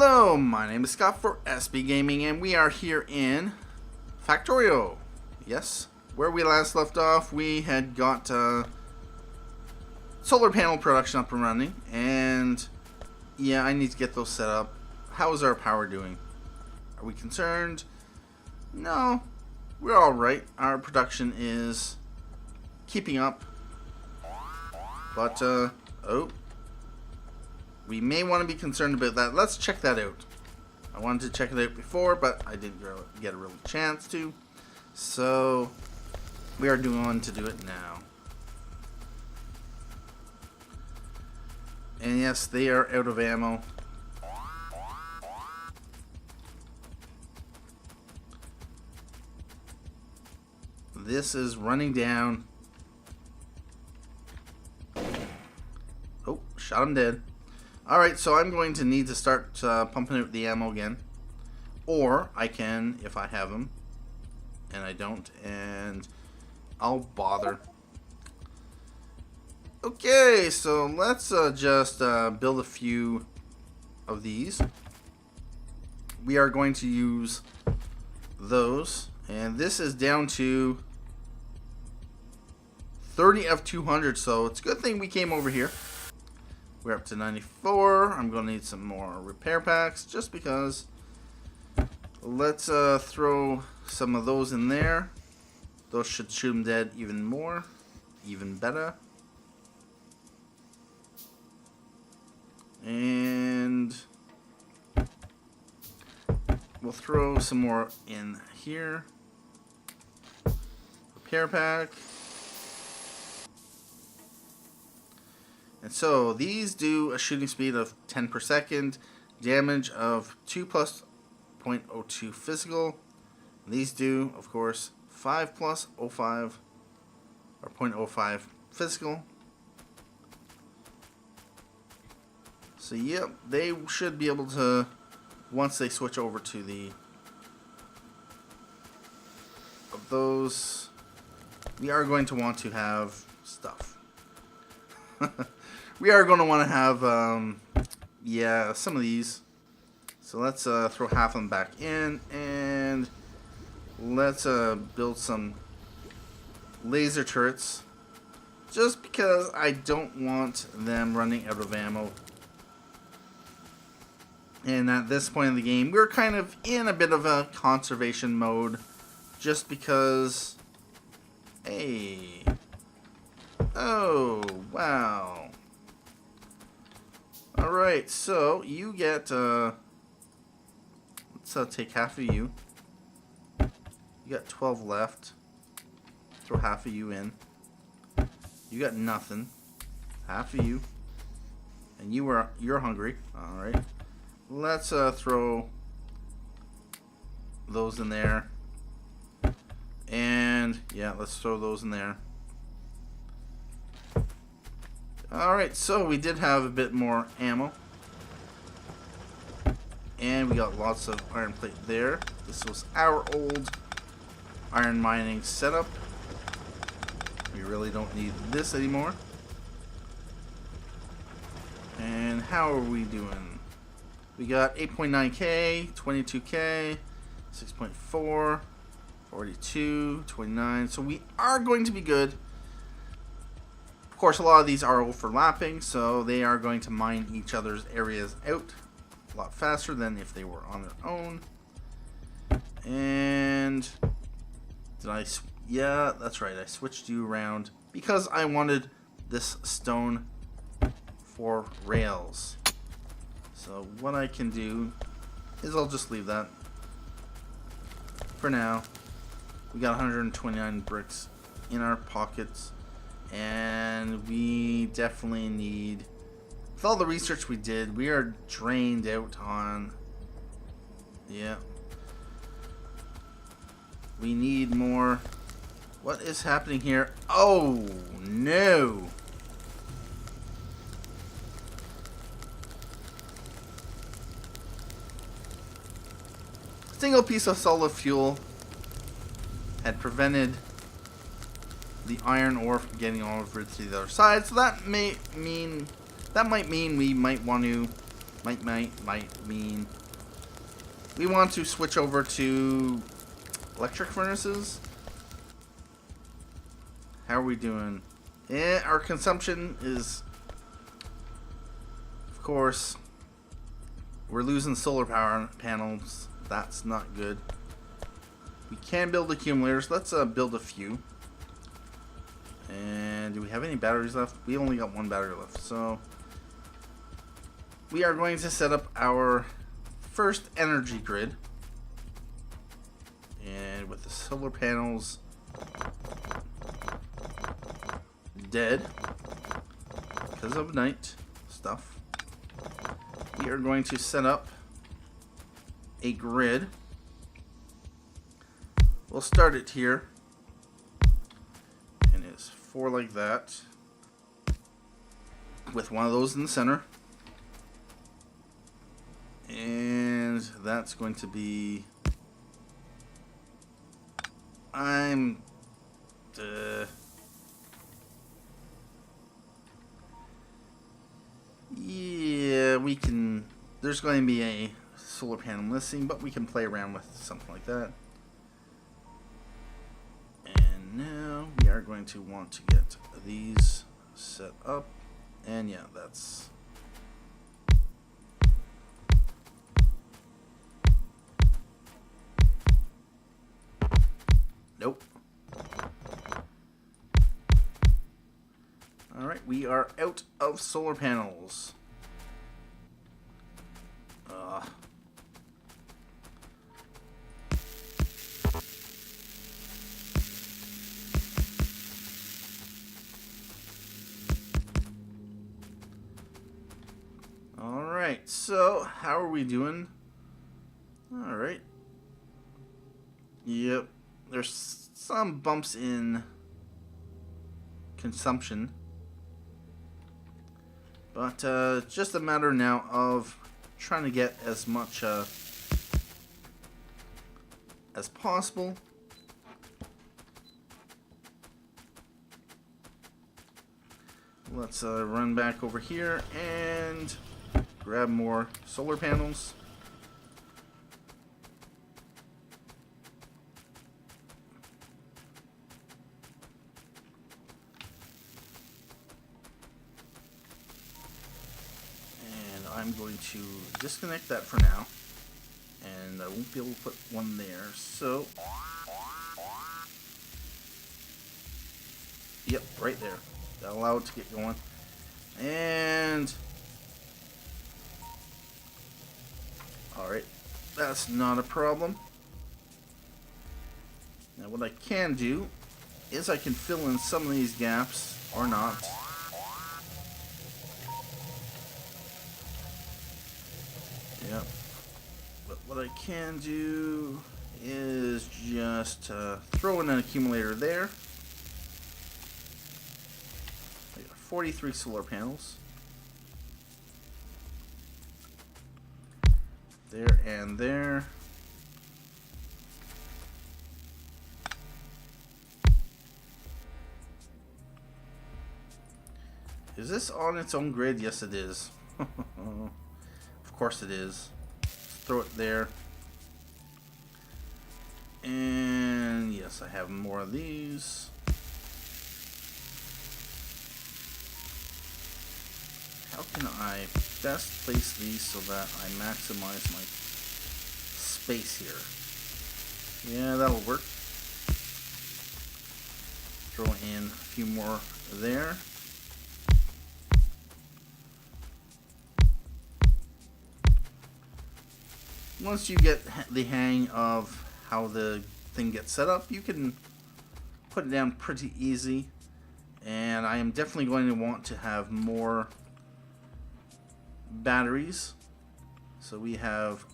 Hello, my name is Scott for SB Gaming, and we are here in Factorio. Yes, where we last left off, we had got solar panel production up and running, and yeah, I need to get those set up. How is our power doing? Are we concerned? No, we're alright. Our production is keeping up, but oh, we may want to be concerned about that. Let's check that out. I wanted to check it out before, but I didn't get a real chance to. So we are going to do it now. And yes, they are out of ammo. This is running down. Oh, shot him dead. Alright, so I'm going to need to start pumping out the ammo again. Or I can, if I have them. And I don't, and I'll bother. Okay, so let's just build a few of these. We are going to use those. And this is down to 30 of 200, so it's a good thing we came over here. We're up to 94. I'm going to need some more repair packs just because. Let's throw some of those in there. Those should shoot them dead even more. Even better. And we'll throw some more in here. Repair pack. And so these do a shooting speed of 10 per second, damage of 2 plus 0.02 physical. And these do, of course, 5 plus 0.05 or 0.05 physical. So yep, they should be able to, once they switch over to the of those, we are going to want to have stuff. We are going to want to have, yeah, some of these. So let's throw half of them back in, and let's build some laser turrets. Just because I don't want them running out of ammo. And at this point in the game, we're kind of in a bit of a conservation mode. Just because, hey, oh, wow. Alright, so you get, let's take half of you. You got 12 left. Throw half of you in. You got nothing. Half of you. And you're hungry. Alright. Let's throw those in there. And yeah, let's throw those in there. Alright, so we did have a bit more ammo. And we got lots of iron plate there. This was our old iron mining setup. We really don't need this anymore. And how are we doing? We got 8.9k, 22k, 6.4, 42, 29. So we are going to be good. Of course, a lot of these are overlapping, so they are going to mine each other's areas out a lot faster than if they were on their own. And yeah, that's right, I switched you around because I wanted this stone for rails. So what I can do is I'll just leave that for now. We got 129 bricks in our pockets. And we definitely need, with all the research we did, we are drained out on, yeah. We need more. What is happening here? Oh, no. Single piece of solid fuel had prevented the iron ore from getting over to the other side, so that might mean we might want to might mean we want to switch over to electric furnaces. How are we doing? Our consumption is, of course, we're losing solar power panels. That's not good. We can build accumulators. Let's build a few. And do we have any batteries left? We only got one battery left. So we are going to set up our first energy grid. And with the solar panels dead because of night stuff, we are going to set up a grid. We'll start it here, and it's 4 like that with one of those in the center, and that's going to be yeah, we can. There's going to be a solar panel missing, but we can play around with something like that. And now we are going to want to get these set up, and yeah, that's nope. Alright, we are out of solar panels. Alright, so how are we doing? Alright. Yep. There's some bumps in consumption. But it's just a matter now of trying to get as much as possible. Let's run back over here and grab more solar panels. I'm going to disconnect that for now, and I won't be able to put one there, so yep, right there. That'll allow it to get going. And alright, that's not a problem. Now what I can do is I can fill in some of these gaps or not. Yep. But what I can do is just throw in an accumulator there. I got 43 solar panels. There and there. Is this on its own grid? Yes, it is. Of course it is. Throw it there. And yes, I have more of these. How can I best place these so that I maximize my space here? Yeah, that'll work. Throw in a few more there. Once you get the hang of how the thing gets set up, you can put it down pretty easy. And I am definitely going to want to have more batteries. So we have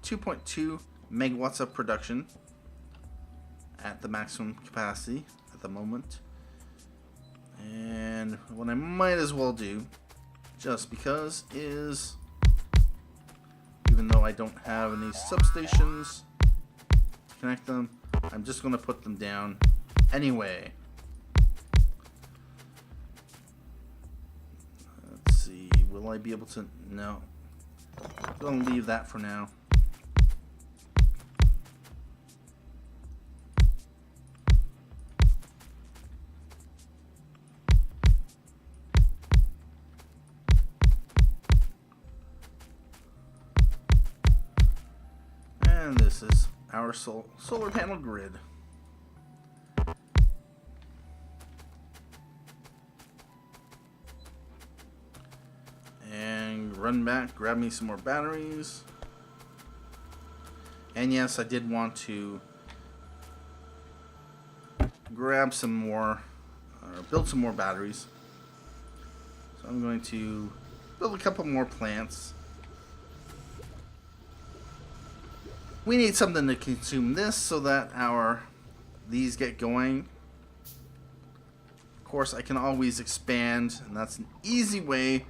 2.2 megawatts of production at the maximum capacity at the moment. And what I might as well do, just because, is, even though I don't have any substations to connect them, I'm just going to put them down anyway. Let's see, will I be able to? No. Gonna leave that for now. And this is our solar panel grid. And run back, grab me some more batteries. And yes, I did want to grab some more, or build some more batteries. So I'm going to build a couple more plants. We need something to consume this so that these get going. Of course, I can always expand, and that's an easy way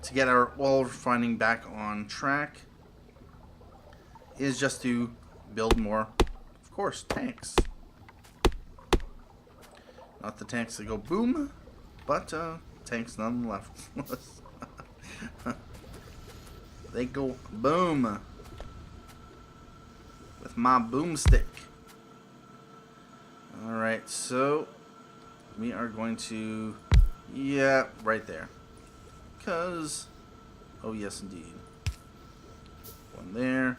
to get our oil refining back on track, is just to build more, of course, tanks. Not the tanks that go boom, but tanks nonetheless. They go boom with my boomstick. Alright, so we are going to, yeah, right there. Because, oh yes indeed. One there.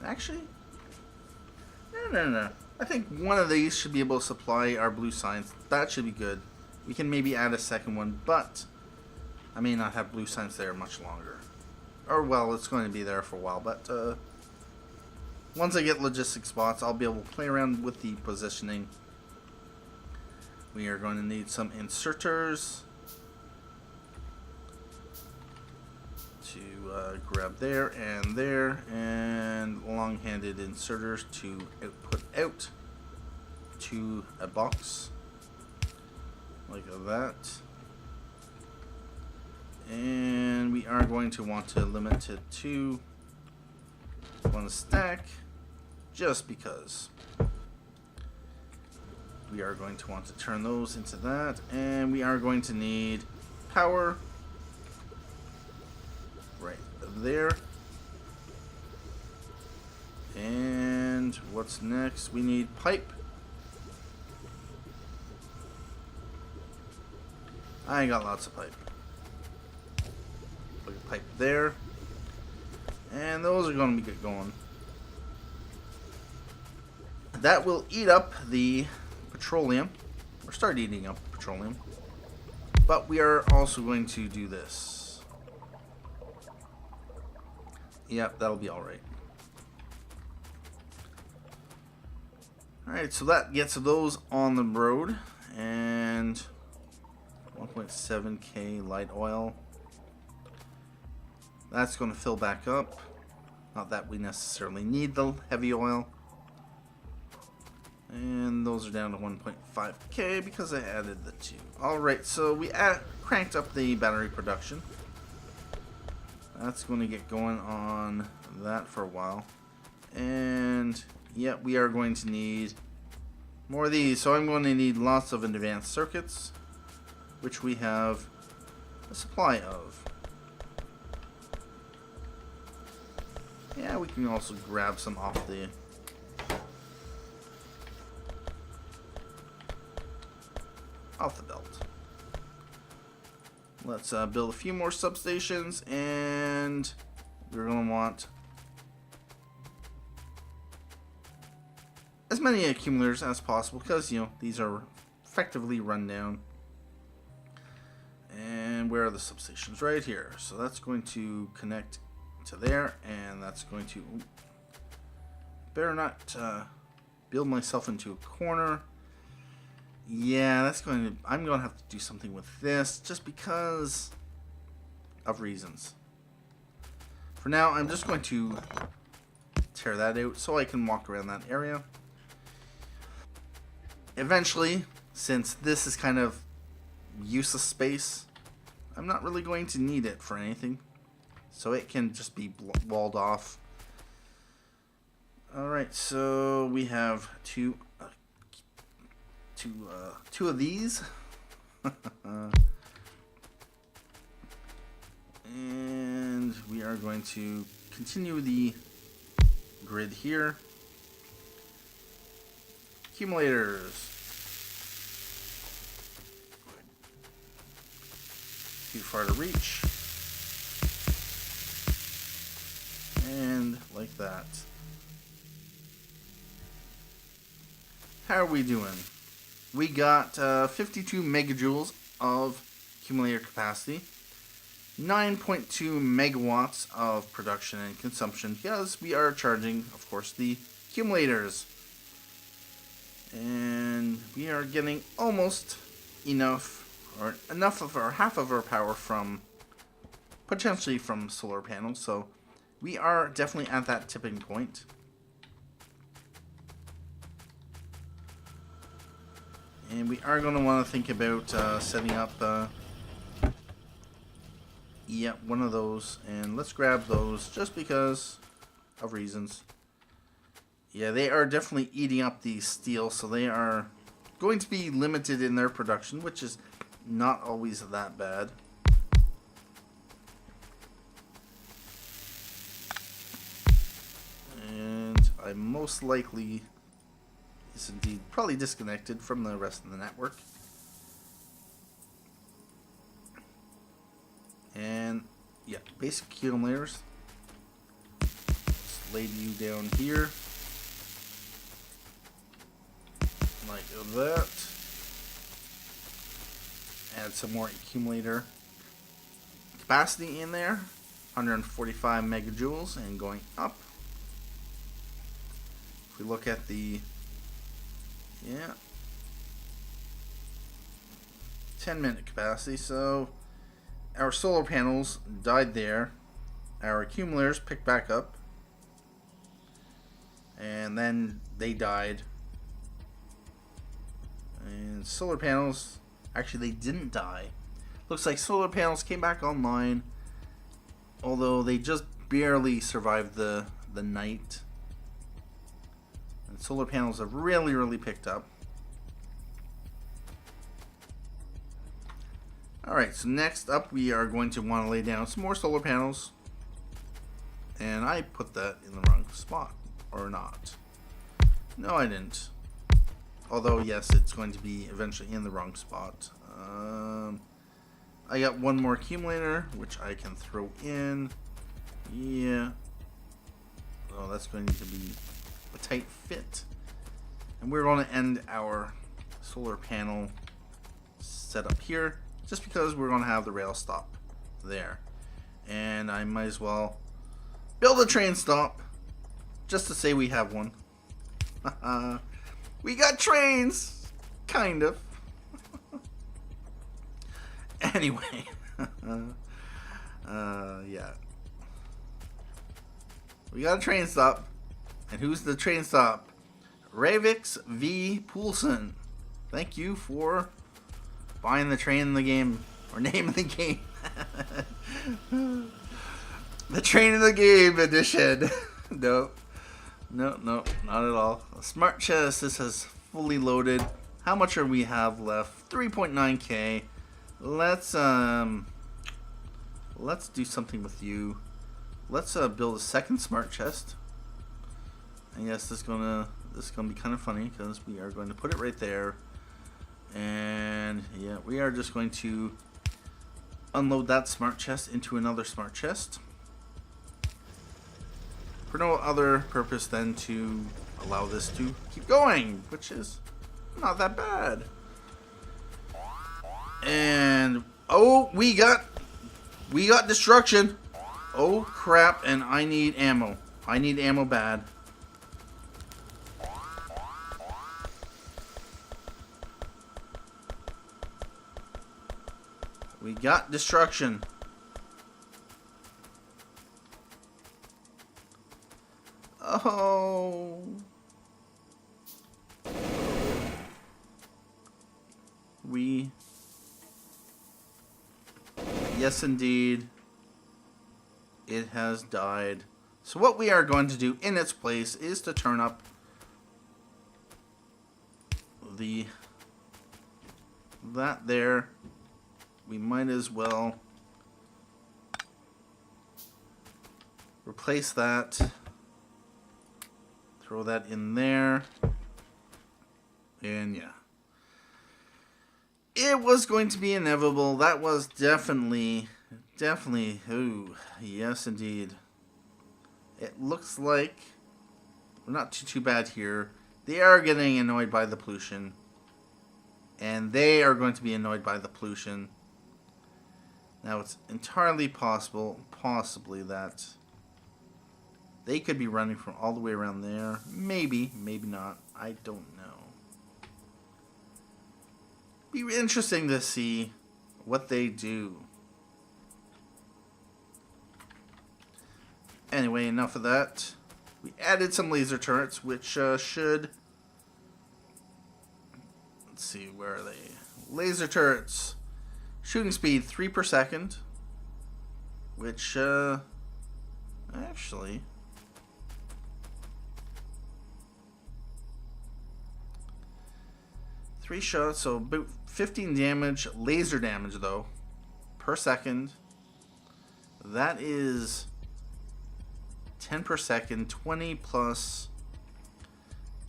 Actually, no. I think one of these should be able to supply our blue signs. That should be good. We can maybe add a second one, but I may not have blue signs there much longer. Or, well, it's going to be there for a while, but once I get logistic spots, I'll be able to play around with the positioning. We are going to need some inserters to grab there, and long-handed inserters to output out to a box like that. And we are going to want to limit it to one stack, just because we are going to want to turn those into that. And we are going to need power right there. And what's next? We need pipe. I got lots of pipe. Put a pipe there. And those are going to get going. That will eat up the petroleum, or start eating up petroleum. But we are also going to do this. Yep, that'll be alright. Alright, so that gets those on the road. And 1.7k light oil. That's going to fill back up. Not that we necessarily need the heavy oil. And those are down to 1.5k because I added the 2. Alright, so we cranked up the battery production. That's going to get going on that for a while. And yeah, we are going to need more of these. So I'm going to need lots of advanced circuits, which we have a supply of. Yeah, we can also grab some off the belt. Let's build a few more substations, and we're going to want as many accumulators as possible because, you know, these are effectively run down. And where are the substations? Right here. So that's going to connect to there, and that's going to, better not build myself into a corner. Yeah, that's going to, I'm going to have to do something with this just because of reasons. For now, I'm just going to tear that out so I can walk around that area. Eventually, since this is kind of useless space, I'm not really going to need it for anything. So it can just be walled off. Alright, so we have two of these. And we are going to continue the grid here. Accumulators. Too far to reach. And like that. How are we doing? We got 52 megajoules of accumulator capacity, 9.2 megawatts of production and consumption because we are charging, of course, the accumulators. And we are getting almost enough, or enough of our half of our power from, potentially from solar panels. So we are definitely at that tipping point. And we are going to want to think about setting up, one of those. And let's grab those just because of reasons. Yeah, they are definitely eating up the steel, so they are going to be limited in their production, which is not always that bad. And I most likely is indeed probably disconnected from the rest of the network. And yeah, basic accumulators. Just lay you down here. Like that. Add some more accumulator capacity in there. 145 megajoules and going up. If we look at the 10-minute capacity, so our solar panels died there. Our accumulators picked back up. And then they died. And solar panels, actually they didn't die. Looks like solar panels came back online, although they just barely survived the night. And solar panels have really picked up. Alright, so next up we are going to want to lay down some more solar panels. And I put that in the wrong spot. Or not. No, I didn't. Although, yes, it's going to be eventually in the wrong spot. I got one more accumulator, which I can throw in. Yeah. Oh, that's going to be a tight fit. And we're going to end our solar panel setup here, just because we're going to have the rail stop there. And I might as well build a train stop, just to say we have one. We got trains! Kind of. Anyway. Yeah. We got a train stop. And who's the train stop? Ravix V. Poulsen. Thank you for buying the train in the game. Or name of the game. The train in the game edition. Nope. No, not at all. Smart chest, this has fully loaded. How much are we have left? 3.9k. Let's do something with you. Let's build a second smart chest. And yes, this is gonna be kind of funny because we are going to put it right there. And yeah, we are just going to unload that smart chest into another smart chest. For no other purpose than to allow this to keep going, which is not that bad. And oh, we got destruction. Oh crap, and I need ammo. I need ammo bad. We got destruction. Oh. Yes, indeed. It has died. So what we are going to do in its place is to turn up that there. We might as well Replace that. Throw that in there. And yeah. It was going to be inevitable. That was definitely, ooh, yes indeed. It looks like we're not too bad here. They are getting annoyed by the pollution. And they are going to be annoyed by the pollution. Now it's entirely possibly that they could be running from all the way around there. Maybe, maybe not. I don't know. Be interesting to see what they do. Anyway, enough of that. We added some laser turrets, which should... Let's see, where are they? Laser turrets. Shooting speed 3 per second. Which, actually... Three shots, so about 15 damage, laser damage though, per second. That is 10 per second, 20 plus,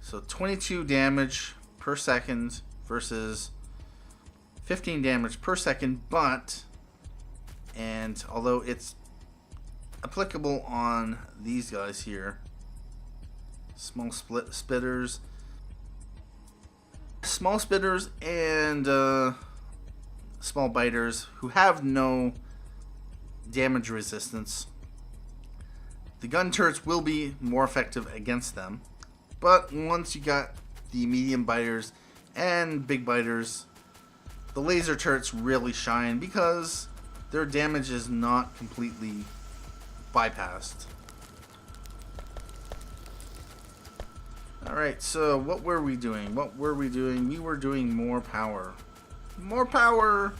so 22 damage per second versus 15 damage per second, but, and although it's applicable on these guys here, small spitters, and small biters who have no damage resistance, the gun turrets will be more effective against them. But once you got the medium biters and big biters, the laser turrets really shine because their damage is not completely bypassed. Alright, so what were we doing? We were doing more power. More power!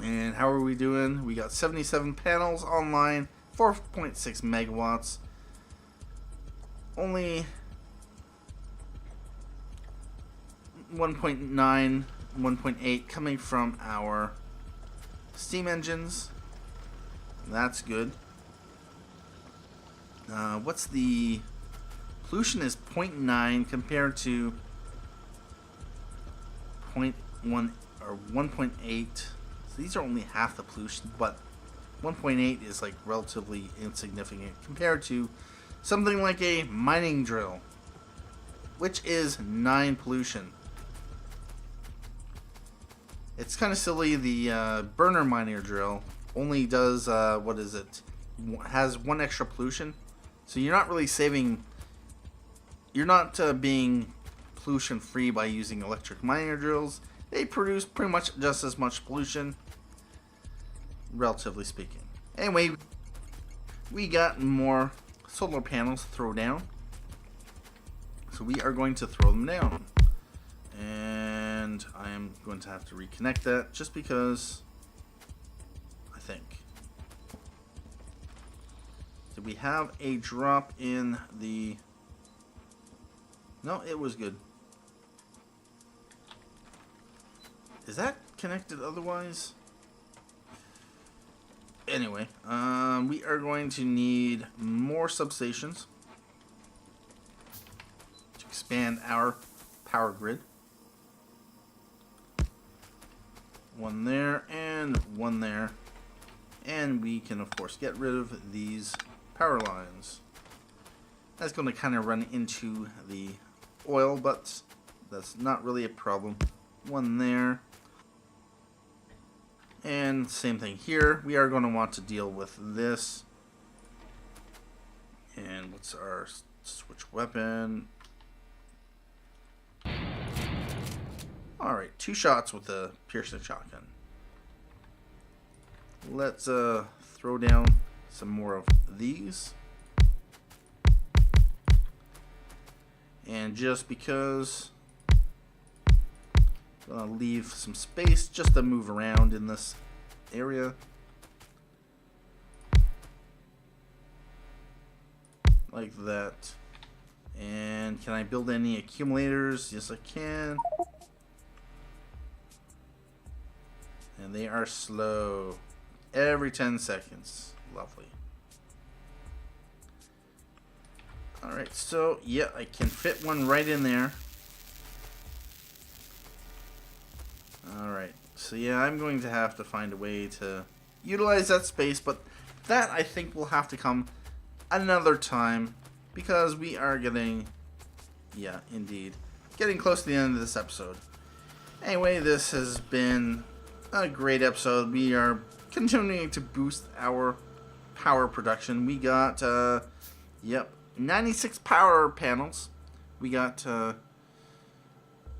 And how are we doing? We got 77 panels online, 4.6 megawatts. Only 1.9, 1.8 coming from our steam engines. That's good. What's the... Pollution is 0.9 compared to 0.1 or 1.8. So these are only half the pollution, but 1.8 is like relatively insignificant compared to something like a mining drill, which is 9 pollution. It's kind of silly. The burner miner drill only does what is it? Has 1 extra pollution, so you're not really saving. You're not being pollution free by using electric miner drills. They produce pretty much just as much pollution, relatively speaking. Anyway, we got more solar panels to throw down, so we are going to throw them down. And I am going to have to reconnect that just because I think. Did we have a drop in the... No, it was good. Is that connected otherwise? Anyway, we are going to need more substations to expand our power grid. One there and one there. And we can, of course, get rid of these power lines. That's going to kind of run into the oil, but that's not really a problem. One there. And same thing here. We are going to want to deal with this. And what's our switch weapon? Alright, 2 shots with the piercing shotgun. Let's throw down some more of these. And just because, I'm gonna leave some space just to move around in this area. Like that. And can I build any accumulators? Yes, I can. And they are slow. Every 10 seconds. Lovely. Alright, so, yeah, I can fit one right in there. Alright, so yeah, I'm going to have to find a way to utilize that space, but that I think will have to come another time, because we are getting, yeah, indeed, getting close to the end of this episode. Anyway, this has been a great episode. We are continuing to boost our power production. We got, 96 power panels. We got,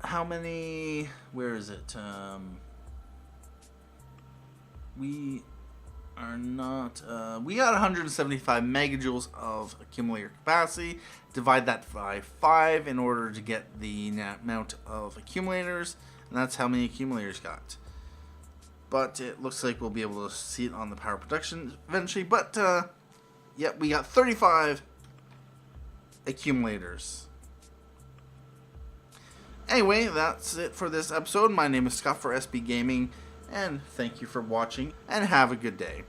how many, where is it? We are not, we got 175 megajoules of accumulator capacity. Divide that by 5 in order to get the amount of accumulators, and that's how many accumulators got. But it looks like we'll be able to see it on the power production eventually. But, yep, we got 35 accumulators. Anyway, that's it for this episode. My name is Scott for SB Gaming, and thank you for watching, and have a good day.